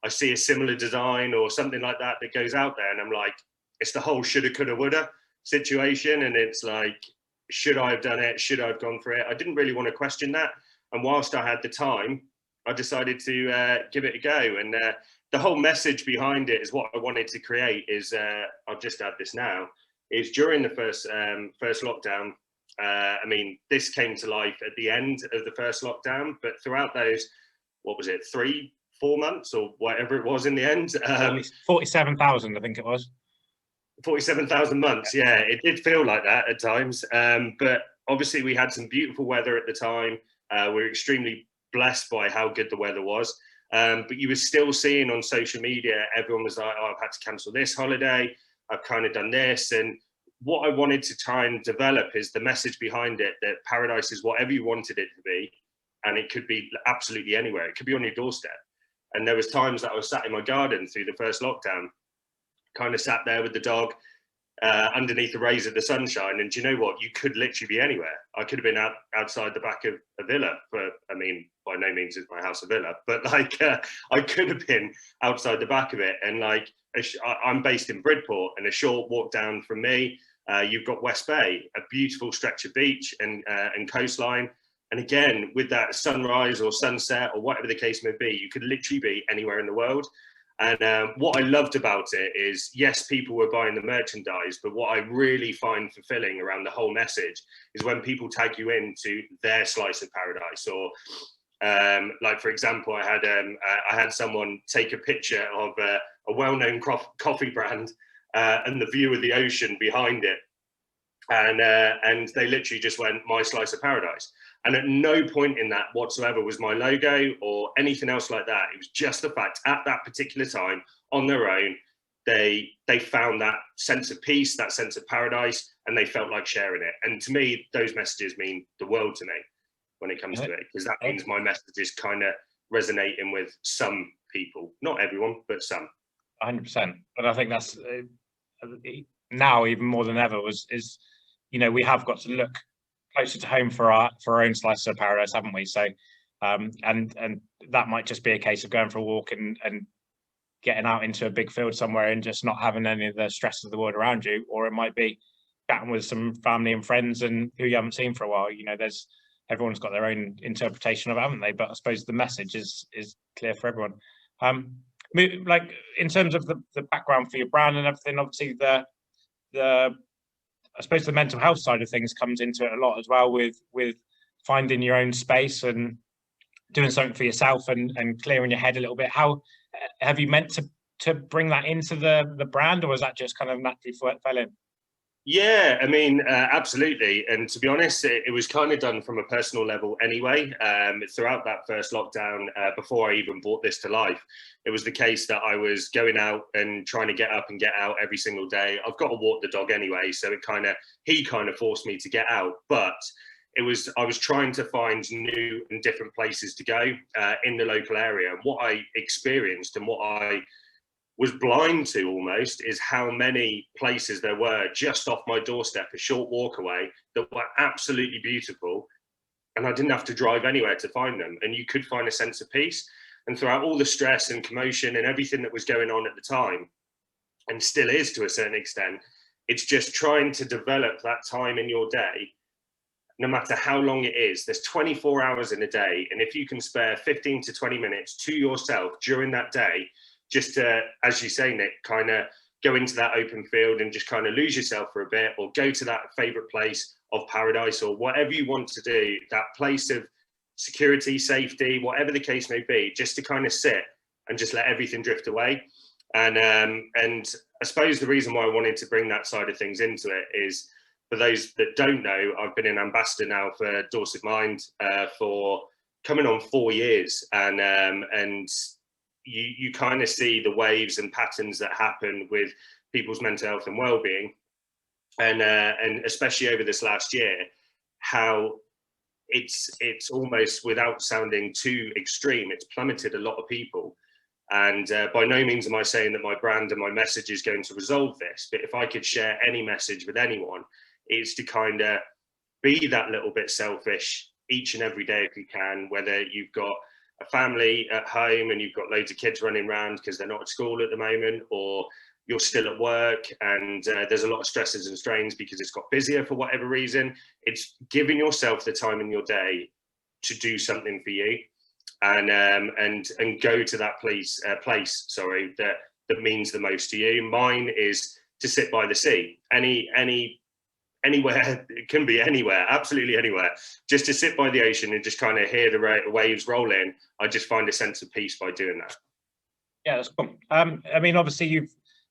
I see a similar design or something like that goes out there, and I'm like, it's the whole shoulda, coulda, woulda situation. And it's like, should I have done it? Should I have gone for it? I didn't really want to question that. And whilst I had the time, I decided to give it a go. And the whole message behind it is what I wanted to create is, I'll just add this now, is during the first lockdown. I mean, this came to life at the end of the first lockdown, but throughout those, what was it, 3-4 months or whatever it was in the end? 47,000, I think it was. 47,000 months, yeah, it did feel like that at times. But obviously we had some beautiful weather at the time. We were extremely blessed by how good the weather was. But you were still seeing on social media, everyone was like, oh, I've had to cancel this holiday. I've kind of done this. And what I wanted to try and develop is the message behind it, that paradise is whatever you wanted it to be. And it could be absolutely anywhere. It could be on your doorstep. And there was times that I was sat in my garden through the first lockdown, kind of sat there with the dog underneath the rays of the sunshine. And do you know what? You could literally be anywhere. I could have been outside the back of a villa. But I mean, by no means is my house a villa, but like I could have been outside the back of it. And like, I'm based in Bridport, and a short walk down from me, you've got West Bay, a beautiful stretch of beach and coastline. And again, with that sunrise or sunset or whatever the case may be, you could literally be anywhere in the world. And what I loved about it is, yes, people were buying the merchandise, but what I really find fulfilling around the whole message is when people tag you into their slice of paradise. Or like, for example, I had someone take a picture of a well-known coffee brand and the view of the ocean behind it. And they literally just went, my slice of paradise. And at no point in that whatsoever was my logo or anything else like that. It was just the fact at that particular time, on their own, they found that sense of peace, that sense of paradise, and they felt like sharing it. And to me, those messages mean the world to me when it comes to it, because that means my message is kind of resonating with some people, not everyone, but some. 100%. But I think that's now even more than ever is, you know, we have got to look closer to home for our own slice of paradise, haven't we? So and that might just be a case of going for a walk and getting out into a big field somewhere and just not having any of the stress of the world around you, or it might be chatting with some family and friends and who you haven't seen for a while. You know, everyone's got their own interpretation of it, haven't they? But I suppose the message is clear for everyone. Like in terms of the background for your brand and everything, obviously I suppose the mental health side of things comes into it a lot as well, with finding your own space and doing something for yourself and clearing your head a little bit. How have you meant to bring that into the brand, or was that just kind of naturally fell in? Yeah, I mean, absolutely. And to be honest, it was kind of done from a personal level anyway. Throughout that first lockdown, before I even brought this to life, it was the case that I was going out and trying to get up and get out every single day. I've got to walk the dog anyway, so he kind of forced me to get out. But I was trying to find new and different places to go in the local area. And what I experienced and what I was blind to almost is how many places there were just off my doorstep, a short walk away, that were absolutely beautiful. And I didn't have to drive anywhere to find them. And you could find a sense of peace. And throughout all the stress and commotion and everything that was going on at the time, and still is to a certain extent, it's just trying to develop that time in your day, no matter how long it is. There's 24 hours in a day. And if you can spare 15 to 20 minutes to yourself during that day, just to, as you say, Nick, kind of go into that open field and just kind of lose yourself for a bit, or go to that favorite place of paradise, or whatever you want to do, that place of security, safety, whatever the case may be, just to kind of sit and just let everything drift away. And I suppose the reason why I wanted to bring that side of things into it is, for those that don't know, I've been an ambassador now for Dorset Mind for coming on 4 years, and you kind of see the waves and patterns that happen with people's mental health and well-being, and especially over this last year, how it's almost, without sounding too extreme, it's plummeted a lot of people. And by no means am I saying that my brand and my message is going to resolve this, but if I could share any message with anyone, it's to kind of be that little bit selfish each and every day if you can, whether you've got a family at home and you've got loads of kids running around because they're not at school at the moment, or you're still at work and there's a lot of stresses and strains because it's got busier for whatever reason. It's giving yourself the time in your day to do something for you, and go to that place that means the most to you. Mine is to sit by the sea. Anywhere, it can be anywhere, absolutely anywhere, just to sit by the ocean and just kind of hear the waves roll in. I just find a sense of peace by doing that. Yeah, that's cool. I mean, obviously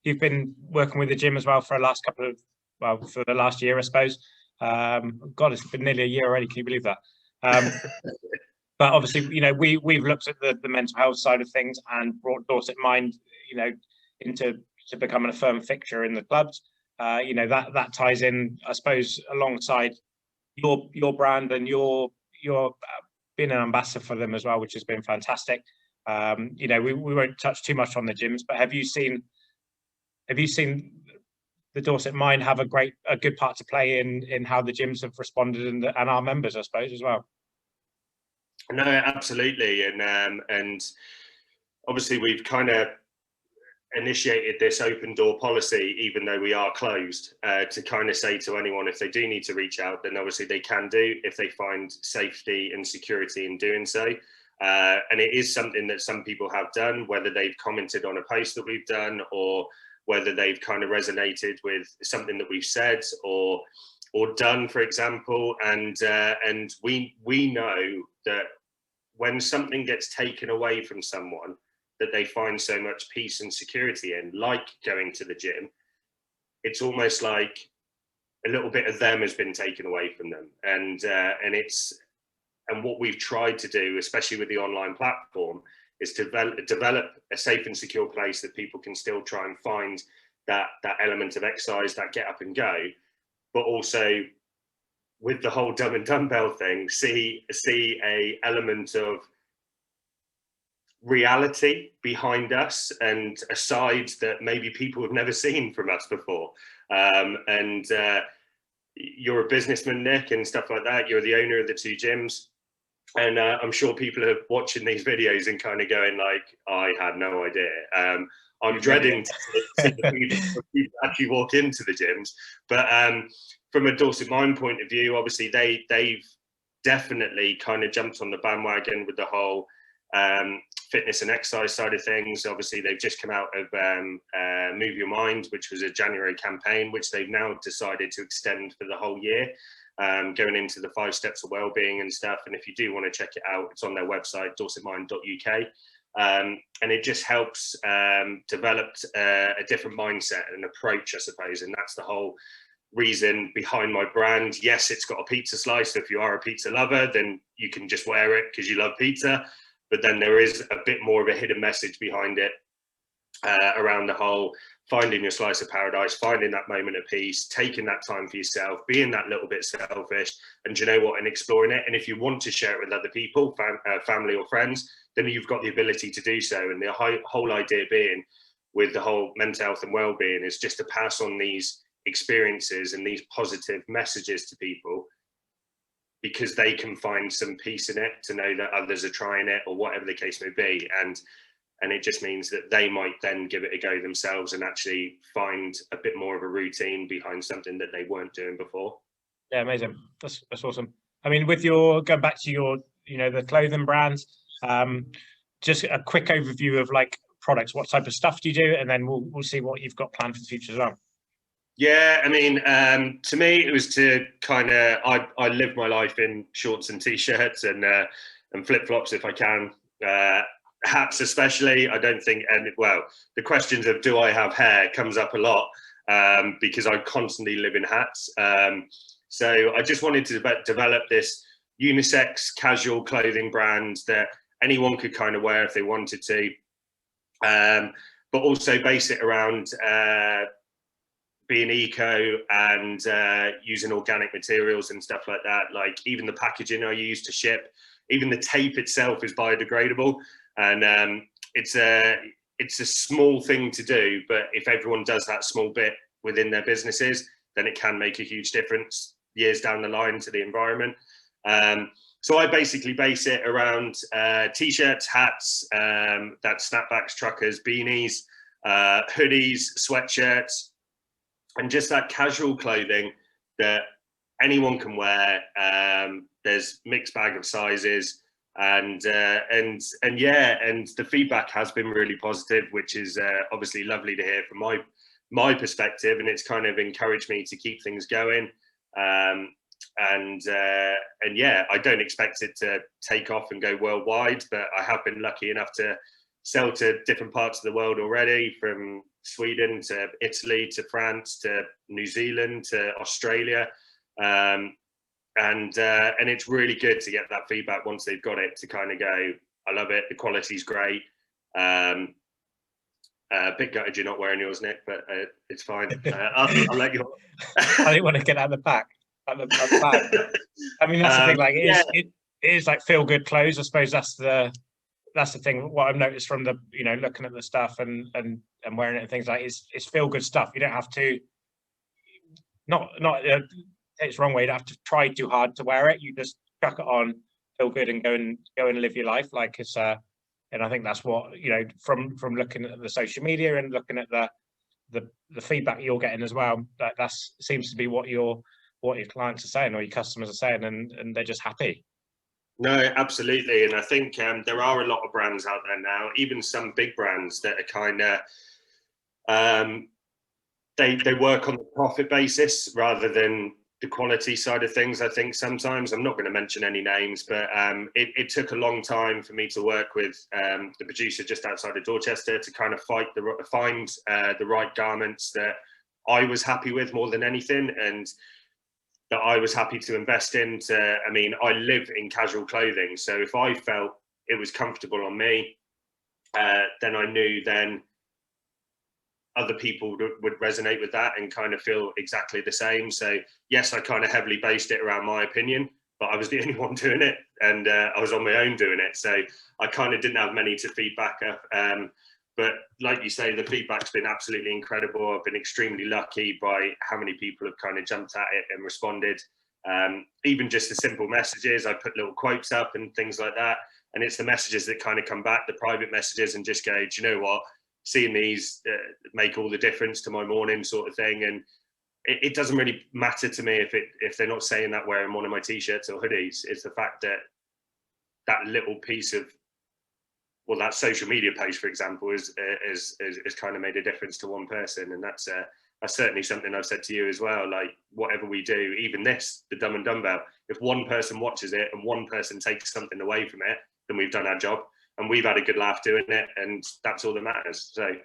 you've been working with the gym as well for the last year, I suppose. God, it's been nearly a year already. Can you believe that? But obviously, we've looked at the mental health side of things and brought Dorset Mind, into becoming a firm fixture in the clubs. That ties in, I suppose, alongside your brand, and you're being an ambassador for them as well, which has been fantastic. We won't touch too much on the gyms, but have you seen the Dorset Mind have a good part to play in how the gyms have responded and our members, I suppose, as well? No, absolutely, and obviously we've kind of initiated this open door policy, even though we are closed, to kind of say to anyone, if they do need to reach out, then obviously they can do, if they find safety and security in doing so. And it is something that some people have done, whether they've commented on a post that we've done, or whether they've kind of resonated with something that we've said or done, for example. And we know that when something gets taken away from someone that they find so much peace and security in, like going to the gym, it's almost like a little bit of them has been taken away from them. And what we've tried to do, especially with the online platform, is to develop a safe and secure place that people can still try and find that element of exercise, that get up and go, but also with the whole dumb and dumbbell thing, see a element of reality behind us and a side that maybe people have never seen from us before. You're a businessman, Nick, and stuff like that. You're the owner of the two gyms. And I'm sure people are watching these videos and kind of going like, I had no idea. I'm dreading to see the people actually walk into the gyms. But from a Dorset Mind point of view, obviously they've definitely kind of jumped on the bandwagon with the whole fitness and exercise side of things. Obviously, they've just come out of Move Your Mind, which was a January campaign, which they've now decided to extend for the whole year. going into the 5 steps of wellbeing and stuff. And if you do want to check it out, it's on their website, dorsetmind.uk. And it just helps develop a different mindset and approach, I suppose. And that's the whole reason behind my brand. Yes, it's got a pizza slice. If you are a pizza lover, then you can just wear it because you love pizza. But then there is a bit more of a hidden message behind it, around the whole finding your slice of paradise, finding that moment of peace, taking that time for yourself, being that little bit selfish, and you know what, and exploring it. And if you want to share it with other people, family or friends, then you've got the ability to do so. And the whole idea being with the whole mental health and well-being is just to pass on these experiences and these positive messages to people, because they can find some peace in it, to know that others are trying it, or whatever the case may be. And it just means that they might then give it a go themselves and actually find a bit more of a routine behind something that they weren't doing before. Yeah, amazing. That's awesome. I mean, with your, going back to your, the clothing brands, just a quick overview of like products, what type of stuff do you do? And then we'll see what you've got planned for the future as well. Yeah, I mean, to me, it was to kind of, I live my life in shorts and t-shirts and flip-flops if I can. Hats especially, I don't think, the questions of do I have hair comes up a lot, because I constantly live in hats. So I just wanted to develop this unisex casual clothing brand that anyone could kind of wear if they wanted to, but also base it around being eco and using organic materials and stuff like that. Like even the packaging I use to ship, even the tape itself is biodegradable. And it's a small thing to do, but if everyone does that small bit within their businesses, then it can make a huge difference years down the line to the environment. So I basically base it around t-shirts, hats, that's snapbacks, truckers, beanies, hoodies, sweatshirts, and just that casual clothing that anyone can wear. There's mixed bag of sizes. And the feedback has been really positive, which is obviously lovely to hear from my perspective, and it's kind of encouraged me to keep things going. I don't expect it to take off and go worldwide, but I have been lucky enough to sell to different parts of the world already, from Sweden to Italy to France to New Zealand to Australia. And it's really good to get that feedback once they've got it, to kind of go, I love it, the quality's great. Bit gutted you're not wearing yours, Nick, but it's fine. I'll let you. I didn't want to get out of the back. At the back. I mean, that's the thing. Like, it is like feel good clothes. I suppose that's the thing. What I've noticed from the looking at the stuff and wearing it and things like it's feel good stuff. You don't have to it's the wrong way. You don't have to try too hard to wear it. You just chuck it on, feel good, and go and live your life. Like it's and I think that's what from looking at the social media and looking at the feedback you're getting as well. That seems to be what your clients are saying or your customers are saying, and they're just happy. No, absolutely. And I think there are a lot of brands out there now, even some big brands that are kind of they work on the profit basis rather than the quality side of things. I think sometimes, I'm not going to mention any names, but it took a long time for me to work with the producer just outside of Dorchester to kind of find the right garments that I was happy with more than anything, and that I was happy to invest in. I mean, I live in casual clothing, so if I felt it was comfortable on me, then I knew then other people would resonate with that and kind of feel exactly the same. So yes, I kind of heavily based it around my opinion, but I was the only one doing it, and I was on my own doing it. So I kind of didn't have many to feedback. But like you say, the feedback's been absolutely incredible. I've been extremely lucky by how many people have kind of jumped at it and responded. Even just the simple messages, I put little quotes up and things like that. And it's the messages that kind of come back, the private messages, and just go, do you know what? Seeing these make all the difference to my morning, sort of thing. And it doesn't really matter to me if they're not saying that wearing one of my t-shirts or hoodies. It's the fact that that little piece of, well, that social media page, for example, is kind of made a difference to one person, and that's certainly something I've said to you as well. Like, whatever we do, even this, the Dumb and Dumbbell, if one person watches it and one person takes something away from it, then we've done our job, and we've had a good laugh doing it, and that's all that matters. So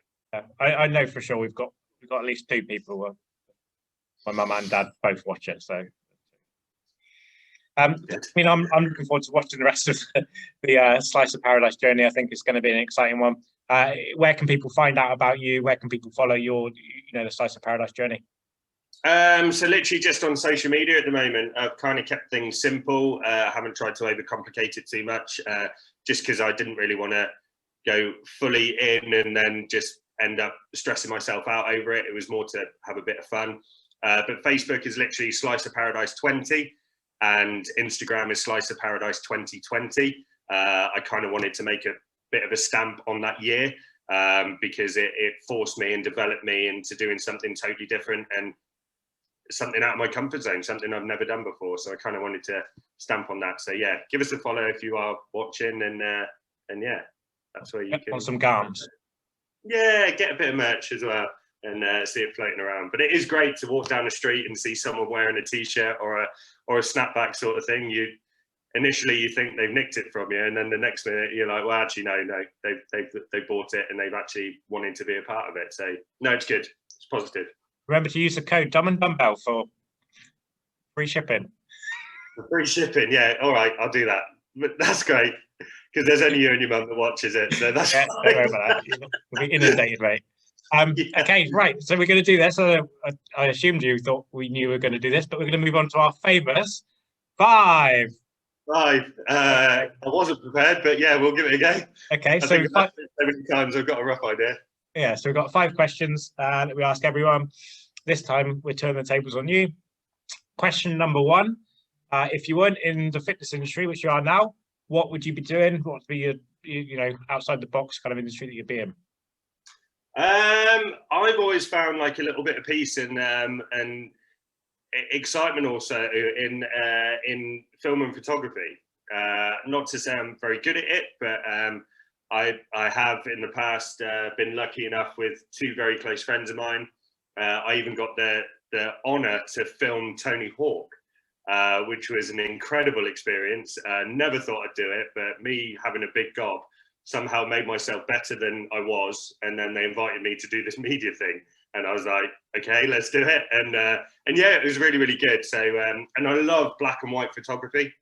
I know for sure we've got at least 2 people. My mum and dad both watch it, so. I mean, I'm looking forward to watching the rest of the Slice of Paradise journey. I think it's going to be an exciting one. Where can people find out about you? Where can people follow your, the Slice of Paradise journey? So literally just on social media at the moment. I've kind of kept things simple. I haven't tried to overcomplicate it too much, just because I didn't really want to go fully in and then just end up stressing myself out over it. It was more to have a bit of fun. But Facebook is literally Slice of Paradise 20, and Instagram is Slice of Paradise 2020. I kind of wanted to make a bit of a stamp on that year, because it forced me and developed me into doing something totally different and something out of my comfort zone, something I've never done before. So I kind of wanted to stamp on that. So yeah, give us a follow if you are watching, and yeah, that's where you can. On some garms. Yeah, get a bit of merch as well, and see it floating around. But it is great to walk down the street and see someone wearing a t-shirt or a snapback sort of thing. Initially you think they've nicked it from you, and then the next minute you're like, well, actually no, they bought it and they've actually wanted to be a part of it. So no, it's good. It's positive. Remember to use the code Dumb and Dumbbell for free shipping. Free shipping, yeah. All right, I'll do that. But that's great, because there's only you and your mum that watches it, so that's yeah, don't worry about that. We'll be inundated, mate. Yeah. Okay, right. So we're going to do this. I assumed you thought we knew we were going to do this, but we're going to move on to our famous 5. 5. I wasn't prepared, but yeah, we'll give it a go. Okay, so many times I've got a rough idea. Yeah, so we've got 5 questions that we ask everyone. This time we're turning the tables on you. Question number 1: if you weren't in the fitness industry, which you are now, what would you be doing? What would be your outside the box kind of industry that you'd be in? I've always found like a little bit of peace and excitement also in film and photography. Not to say I'm very good at it, but I have in the past been lucky enough with 2 very close friends of mine. I even got the honor to film Tony Hawk, which was an incredible experience. Never thought I'd do it, but me having a big gob somehow made myself better than I was, and then they invited me to do this media thing, and I was like, okay, let's do it. And yeah, it was really, really good. So and I love black and white photography,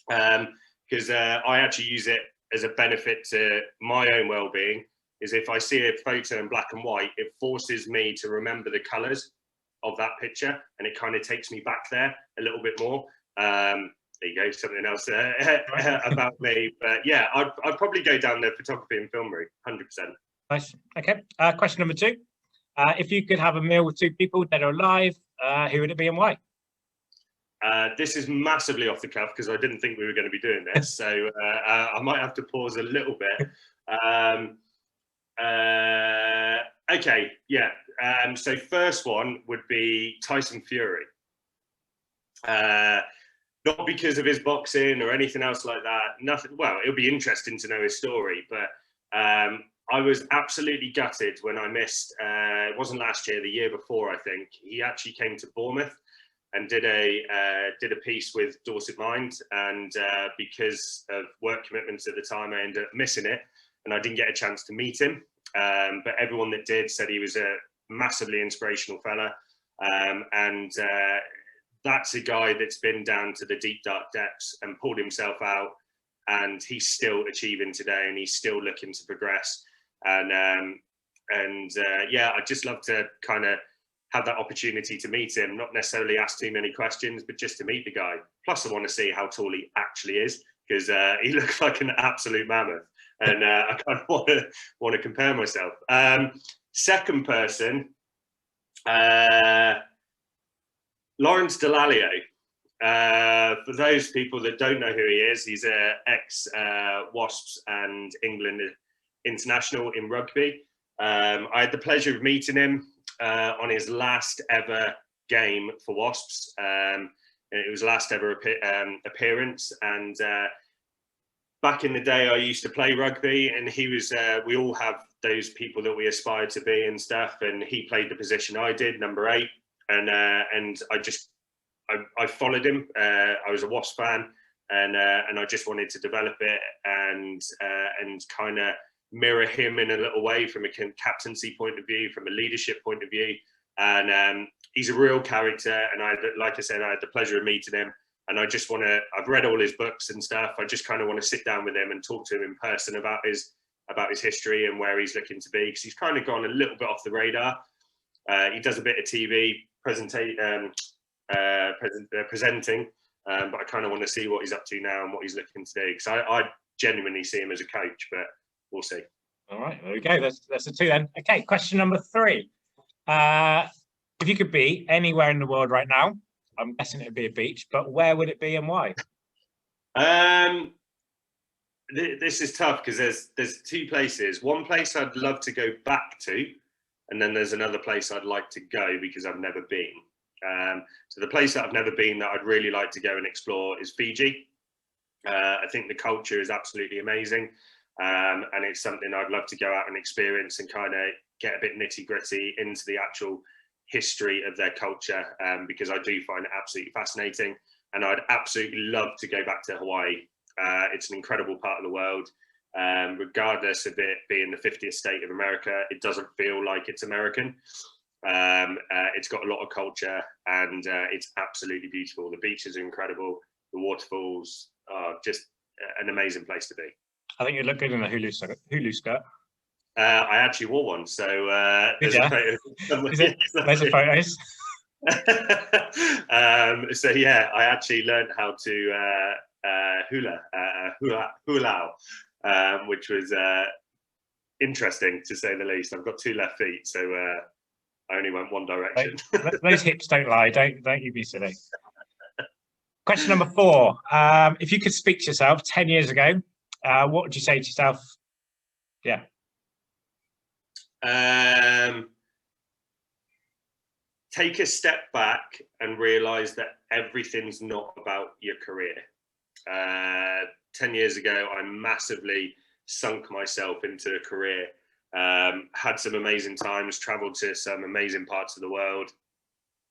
because I actually use it as a benefit to my own well-being. Is if I see a photo in black and white, it forces me to remember the colors of that picture, and it kind of takes me back there a little bit more. There you go, something else about me. But yeah, I'd probably go down the photography and film route, 100%. Nice. Okay. Question number 2: if you could have a meal with 2 people, dead or alive, who would it be and why? This is massively off the cuff because I didn't think we were going to be doing this, so I might have to pause a little bit. Okay, yeah. So first one would be Tyson Fury. Not because of his boxing or anything else like that. Nothing. Well, it'll be interesting to know his story, but I was absolutely gutted when I missed. It wasn't last year, the year before, I think. He actually came to Bournemouth and did a piece with Dorset Mind, and because of work commitments at the time, I ended up missing it, and I didn't get a chance to meet him. But everyone that did said he was a massively inspirational fella, and that's a guy that's been down to the deep dark depths and pulled himself out, and he's still achieving today, and he's still looking to progress. And yeah, I'd just love to kind of have that opportunity to meet him, not necessarily ask too many questions, but just to meet the guy. Plus, I want to see how tall he actually is, because he looks like an absolute mammoth, and I kind of want to compare myself. Second person, Lawrence Delaglio. For those people that don't know who he is, he's a ex-Wasps and England international in rugby. I had the pleasure of meeting him on his last ever game for Wasps. It was last ever appearance, and back in the day, I used to play rugby, and he was. We all have those people that we aspire to be and stuff. And he played the position I did, number 8, and I followed him. I was a Wasp fan, and I just wanted to develop it and kind of mirror him in a little way from a captaincy point of view, from a leadership point of view. And he's a real character, and like I said, I had the pleasure of meeting him. And I just want to, I've read all his books and stuff. I just kind of want to sit down with him and talk to him in person about his history and where he's looking to be. Because he's kind of gone a little bit off the radar. He does a bit of TV presenting, but I kind of want to see what he's up to now and what he's looking to do. Because I genuinely see him as a coach, but we'll see. All right, there we go. That's the 2 then. Okay, question number 3. If you could be anywhere in the world right now, I'm guessing it'd be a beach, but where would it be and why? This is tough because there's 2 places. One place I'd love to go back to, and then there's another place I'd like to go because I've never been. So the place that I've never been that I'd really like to go and explore is Fiji. I think the culture is absolutely amazing, and it's something I'd love to go out and experience and kind of get a bit nitty-gritty into the actual history of their culture, because I do find it absolutely fascinating, and I'd absolutely love to go back to Hawaii. It's an incredible part of the world. Regardless of it being the 50th state of America, it doesn't feel like it's American. It's got a lot of culture, and it's absolutely beautiful. The beaches are incredible. The waterfalls are just an amazing place to be. I think you'd look good in a Hulu skirt. I actually wore one, so there's a photo. There's a photos. So yeah, I actually learned how to hula, which was interesting to say the least. I've got 2 left feet, so I only went one direction. Those hips don't lie. Don't you be silly. Question number 4. If you could speak to yourself 10 years ago, what would you say to yourself? Yeah. Take a step back and realize that everything's not about your career. 10 years ago, I massively sunk myself into a career. Had some amazing times, traveled to some amazing parts of the world.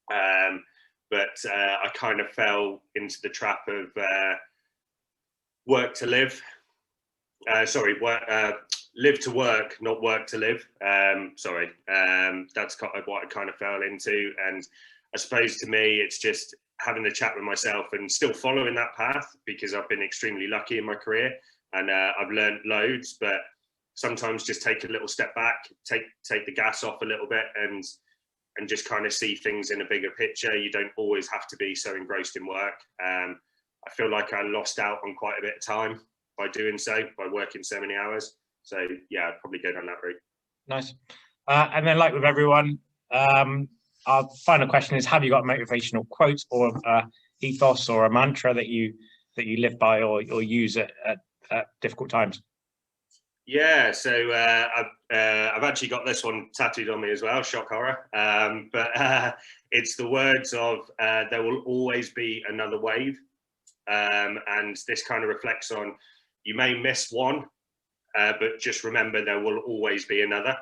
But I kind of fell into the trap of work to live. Live to work, not work to live. That's kind of what I kind of fell into. And I suppose to me, it's just having the chat with myself and still following that path, because I've been extremely lucky in my career, and I've learned loads. But sometimes just take a little step back, take the gas off a little bit, and just kind of see things in a bigger picture. You don't always have to be so engrossed in work. I feel like I lost out on quite a bit of time by doing so, by working so many hours. So yeah, I'd probably go down that route. Nice. And then, like with everyone, our final question is: have you got a motivational quote or ethos or a mantra that you live by or use at difficult times? Yeah, so I've actually got this one tattooed on me as well. Shock horror. But it's the words of "There will always be another wave," and this kind of reflects on, you may miss one, but just remember there will always be another.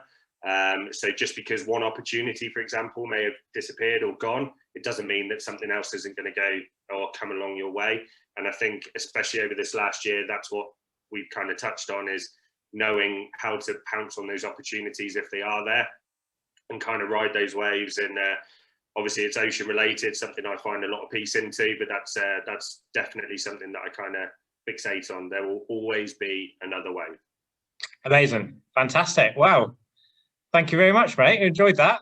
So just because one opportunity, for example, may have disappeared or gone, it doesn't mean that something else isn't going to go or come along your way. And I think, especially over this last year, that's what we've kind of touched on, is knowing how to pounce on those opportunities if they are there, and kind of ride those waves. And obviously it's ocean related, something I find a lot of peace into, but that's definitely something that I kind of fixate on. There will always be another wave. Amazing. Fantastic. Wow. Thank you very much, mate. Enjoyed that.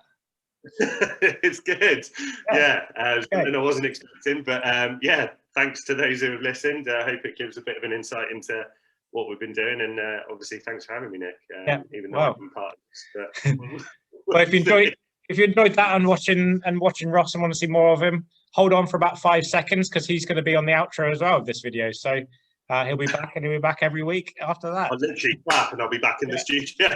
It's good. Yeah, something I wasn't expecting, but yeah, thanks to those who have listened. I hope it gives a bit of an insight into what we've been doing, and obviously thanks for having me, Nick. Even though I've been part of this. But well, if you enjoyed that and watching Ross and want to see more of him, hold on for about 5 seconds, because he's going to be on the outro as well of this video. So he'll be back, and he'll be back every week after that. I'll literally clap and I'll be back in the studio.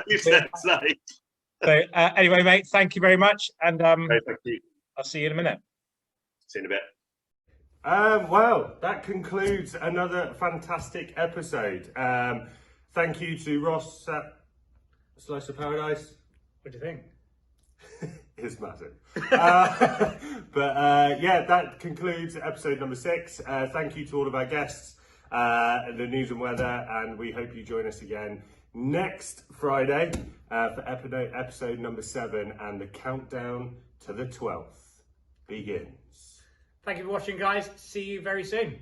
So anyway, mate, thank you very much, and thank you. I'll see you in a minute. See you in a bit. Well, that concludes another fantastic episode. Thank you to Ross at Slice of Paradise. What do you think? It's massive. But yeah, that concludes episode number 6. Thank you to all of our guests, the news and weather, and we hope you join us again next Friday for episode number 7, and the countdown to the 12th begins. Thank you for watching, guys. See you very soon.